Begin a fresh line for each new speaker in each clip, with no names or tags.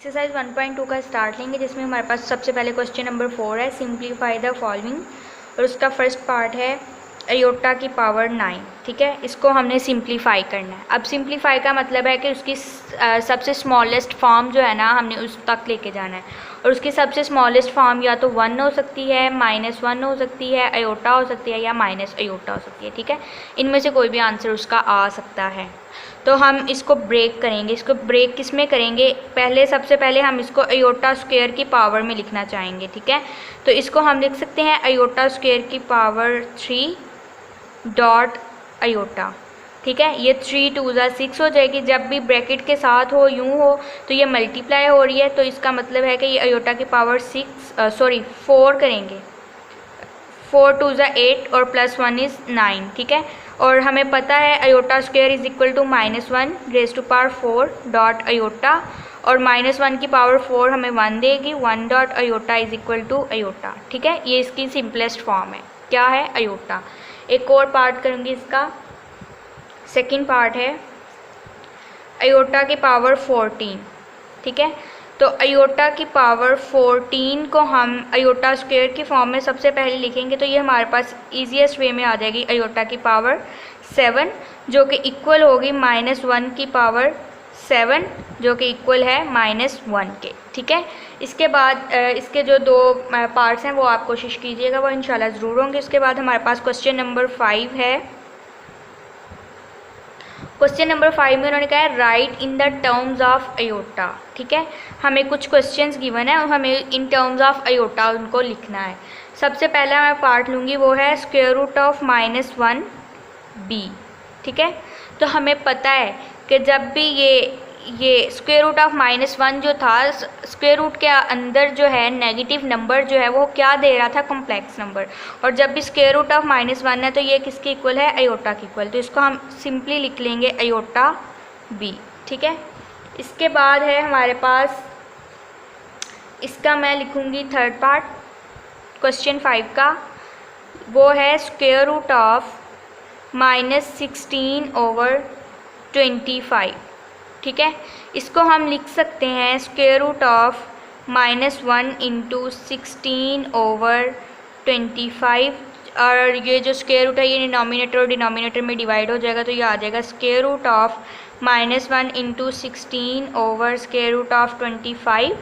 Exercise 1.2 का start लेंगे, जिसमें हमारे पास सबसे पहले क्वेश्चन नंबर 4 है, सिंप्लीफाई द फॉलोइंग, और उसका फर्स्ट पार्ट है अयोटा की पावर 9। ठीक है, इसको हमने सिंप्लीफाई करना है। अब सिंप्लीफाई का मतलब है कि उसकी सबसे स्मॉलेस्ट फॉर्म जो है ना, हमने उस तक लेके जाना है, और उसकी सबसे स्मॉलेस्ट फॉर्म या तो 1 हो सकती है, -1 हो सकती है, अयोटा हो सकती है, या माइनस अयोटा हो सकती है। ठीक है, इनमें से कोई भी आंसर उसका आ सकता है। तो हम इसको ब्रेक करेंगे। इसको ब्रेक किस में करेंगे? सबसे पहले हम इसको अयोटा स्क्वायर की पावर में लिखना चाहेंगे। ठीक है, तो इसको हम लिख सकते हैं अयोटा स्क्वायर की पावर 3 डॉट अयोटा। ठीक है, ये 3 2 6 हो जाएगी। जब भी ब्रैकेट के साथ हो, यूँ हो, तो ये मल्टीप्लाई हो रही है, तो इसका मतलब है कि ये अयोटा की पावर 4 करेंगे। 4 2 8 और +1 इज़ 9। ठीक है, और हमें पता है iota square is equal to -1 raise to power 4 dot iota, और -1 की पावर 4 हमें 1 देगी। 1 dot iota is equal to iota. ठीक है, ये इसकी सिंपलेस्ट फॉर्म है। क्या है? अयोटा। एक और पार्ट करूँगी इसका। सेकंड पार्ट है अयोटा की पावर 14। ठीक है, तो अयोटा की पावर 14 को हम अयोटा स्क्वायर की फॉर्म में सबसे पहले लिखेंगे, तो ये हमारे पास ईजीएस्ट वे में आ जाएगी अयोटा की पावर 7, जो कि इक्वल होगी -1 की पावर 7, जो कि इक्वल है -1 के। ठीक है, इसके बाद इसके जो दो पार्ट्स हैं वो आप कोशिश कीजिएगा, वो इंशाल्लाह ज़रूर होंगे। इसके बाद हमारे पास क्वेश्चन नंबर 5 है। क्वेश्चन नंबर 5 में उन्होंने कहा है right in the terms of iota. ठीक है, हमें कुछ क्वेश्चंस गिवन है और हमें इन टर्म्स ऑफ अयोटा उनको लिखना है। सबसे पहला मैं पार्ट लूँगी, वो है स्क्वायर रूट ऑफ -1b। ठीक है, तो हमें पता है कि जब भी ये स्क्वायर रूट ऑफ -1 जो था, स्क्वायर रूट के अंदर जो है नेगेटिव नंबर जो है वो क्या दे रहा था? Complex number. और जब भी स्क्वायर रूट ऑफ -1 है तो ये किसके इक्वल है? अयोटा के इक्वल। तो इसको हम सिंपली लिख लेंगे अयोटा b। ठीक है, इसके बाद है हमारे पास, इसका मैं लिखूँगी थर्ड पार्ट क्वेश्चन 5 का, वो है स्क्वायर रूट ऑफ -16/25। ठीक है, इसको हम लिख सकते हैं स्क्वायर रूट ऑफ -1 × 16/25, और ये जो स्क्वायर रूट है ये डिनोमिनेटर और डिनोमिनेटर में डिवाइड हो जाएगा, तो ये आ जाएगा स्क्वायर रूट ऑफ -1 × 16/25।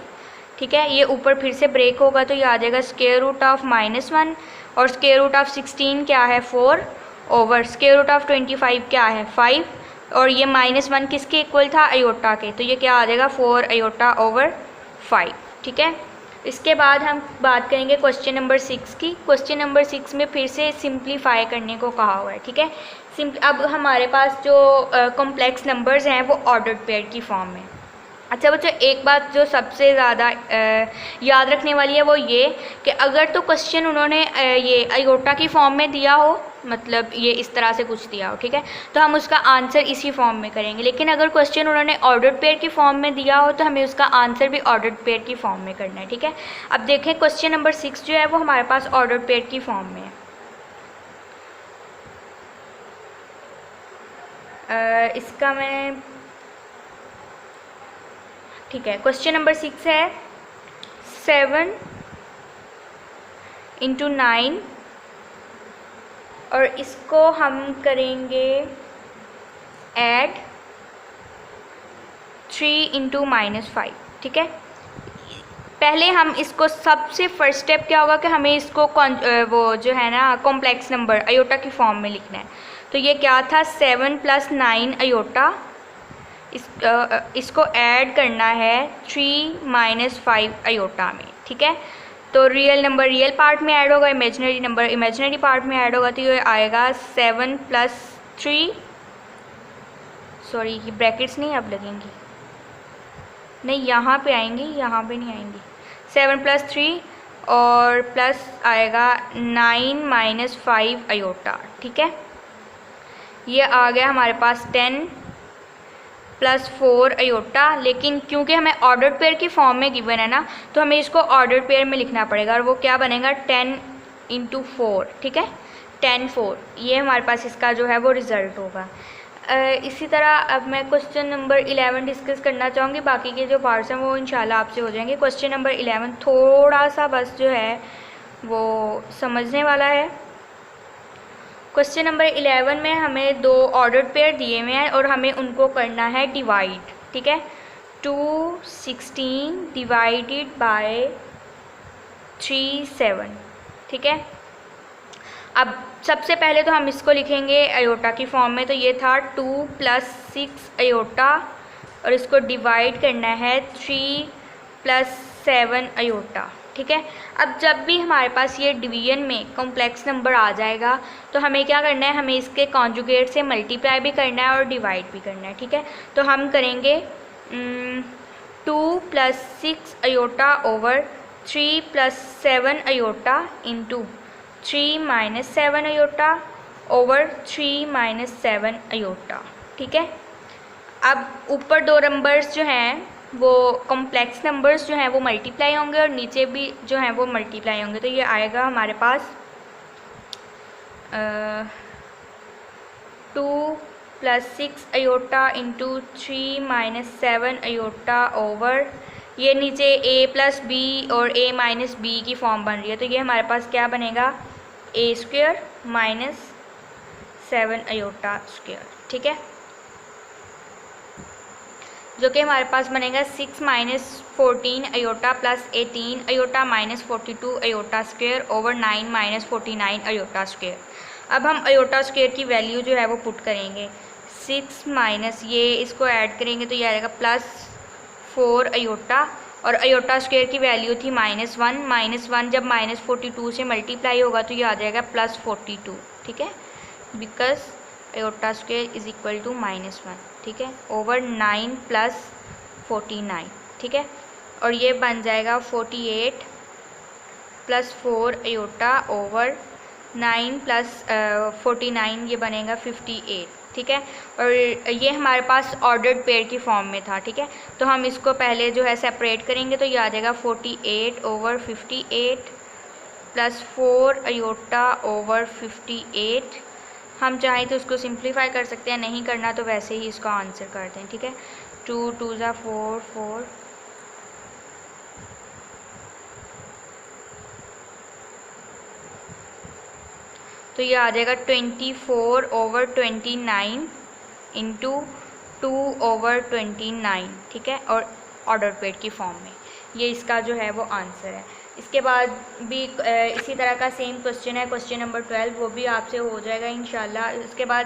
ठीक है, ये ऊपर फिर से ब्रेक होगा, तो ये आ जाएगा स्क्वायर रूट ऑफ -1, और स्क्वायर रूट ऑफ 16 क्या है? 4 ओवर स्क्वायर रूट ऑफ 25 क्या है? 5, और ये -1 किसके इक्वल था? अयोटा के, तो ये क्या आ जाएगा? 4 अयोटा ओवर 5। ठीक है, इसके बाद हम बात करेंगे क्वेश्चन नंबर 6 की। क्वेश्चन नंबर 6 में फिर से सिंप्लीफाई करने को कहा हुआ है। ठीक है, अब हमारे पास जो कॉम्प्लेक्स नंबर्स हैं वो ऑर्डर्ड पेयर की फॉर्म में। अच्छा बच्चों, एक बात जो सबसे ज़्यादा याद रखने वाली है वो ये कि अगर तो क्वेश्चन उन्होंने ये अयोटा की फॉर्म में दिया हो, मतलब ये इस तरह से कुछ दिया हो, ठीक है, तो हम उसका आंसर इसी फॉर्म में करेंगे। लेकिन अगर क्वेश्चन उन्होंने ऑर्डर्ड पेयर की फॉर्म में दिया हो तो हमें उसका आंसर भी ऑर्डर्ड पेयर की फॉर्म में करना है। ठीक है, अब देखें क्वेश्चन नंबर 6 जो है वो हमारे पास ऑर्डर्ड पेयर की फॉर्म में है। इसका मैं, ठीक है, क्वेश्चन नंबर 6 है 7 × 9, और इसको हम करेंगे ऐड 3 × -5। ठीक है, पहले हम इसको, सबसे फर्स्ट स्टेप क्या होगा कि हमें इसको वो जो है ना कॉम्प्लेक्स नंबर अयोटा की फॉर्म में लिखना है। तो ये क्या था? 7 + 9 अयोटा, इसको ऐड करना है 3 - 5 अयोटा में। ठीक है, तो रियल नंबर रियल पार्ट में ऐड होगा, इमेजिनरी नंबर इमेजिनरी पार्ट में ऐड होगा, तो ये आएगा 7 + 3, सॉरी ये ब्रैकेट्स नहीं अब लगेंगी, नहीं यहाँ पे आएंगी, यहाँ पे नहीं आएंगी। 7 + 3 और प्लस आएगा 9 - 5 अयोटा। ठीक है, ये आ गया हमारे पास 10 + 4 अयोटा। लेकिन क्योंकि हमें ऑर्डर्ड पेयर की फॉर्म में गिवन है ना, तो हमें इसको ऑर्डर्ड पेयर में लिखना पड़ेगा, और वो क्या बनेगा? 10 × 4। ठीक है, 10 4, ये हमारे पास इसका जो है वो रिज़ल्ट होगा। इसी तरह अब मैं क्वेश्चन नंबर 11 डिस्कस करना चाहूँगी। बाकी के जो पार्ट्स हैं वो इंशाल्लाह आपसे हो जाएंगे। क्वेश्चन नंबर 11 थोड़ा सा बस जो है वो समझने वाला है। क्वेश्चन नंबर 11 में हमें 2 ऑर्डर्ड पेयर दिए हुए हैं और हमें उनको करना है डिवाइड, ठीक है। 216 डिवाइडेड बाय 37, ठीक है। अब सबसे पहले तो हम इसको लिखेंगे अयोटा की फॉर्म में, तो ये था 2 + 6 अयोटा और इसको डिवाइड करना है 3 + 7 अयोटा, ठीक है। अब जब भी हमारे पास ये डिवीजन में कॉम्प्लेक्स नंबर आ जाएगा तो हमें क्या करना है, हमें इसके कॉन्जुगेट से मल्टीप्लाई भी करना है और डिवाइड भी करना है, ठीक है। तो हम करेंगे 2 + 6 iota over 3 + 7 iota into 3 - 7 iota over 3 - 7 iota, ठीक है। अब ऊपर 2 नंबर्स जो हैं वो कॉम्प्लेक्स नंबर्स जो हैं वो मल्टीप्लाई होंगे और नीचे भी जो हैं वो मल्टीप्लाई होंगे। तो ये आएगा हमारे पास 2 + 6 अयोटा इंटू 3 - 7 अयोटा ओवर, ये नीचे a + b और a - b की फॉर्म बन रही है, तो ये हमारे पास क्या बनेगा a² - 7 अयोटा स्क्वायर, ठीक है। जो कि हमारे पास बनेगा 6 - 14 iota + 18 iota - 42 iota square over 9 - 49 iota square. अब हम अयोटा स्क्वायर की वैल्यू जो है वो पुट करेंगे। 6 माइनस ये इसको ऐड करेंगे तो ये आएगा +4 अयोटा और अयोटा स्क्वायर की वैल्यू थी -1 -1 जब -42 से मल्टीप्लाई होगा तो ये आ जाएगा +42, ठीक है। Because iota square is equal to -1, ठीक है, ओवर 9 + 49, ठीक है। और ये बन जाएगा 48 + 4 अयोटा ओवर 9 + 49, ये बनेगा 58, ठीक है। और ये हमारे पास ऑर्डर्ड पेयर की फॉर्म में था, ठीक है। तो हम इसको पहले जो है सेपरेट करेंगे तो ये आ जाएगा 48 ओवर 58 + 4 अयोटा ओवर 58। हम चाहें तो उसको सिंप्लीफाई कर सकते हैं, नहीं करना तो वैसे ही इसका आंसर कर दें, ठीक है। 2 × 2 = 4 4, तो ये आ जाएगा 24 ओवर 29 इंटू 2 ओवर 29, ठीक है, और ऑर्डर पेड की फॉर्म में। ये इसका जो है वो आंसर है। इसके बाद भी इसी तरह का सेम क्वेश्चन है, क्वेश्चन नंबर 12, वो भी आपसे हो जाएगा इंशाल्लाह। इसके बाद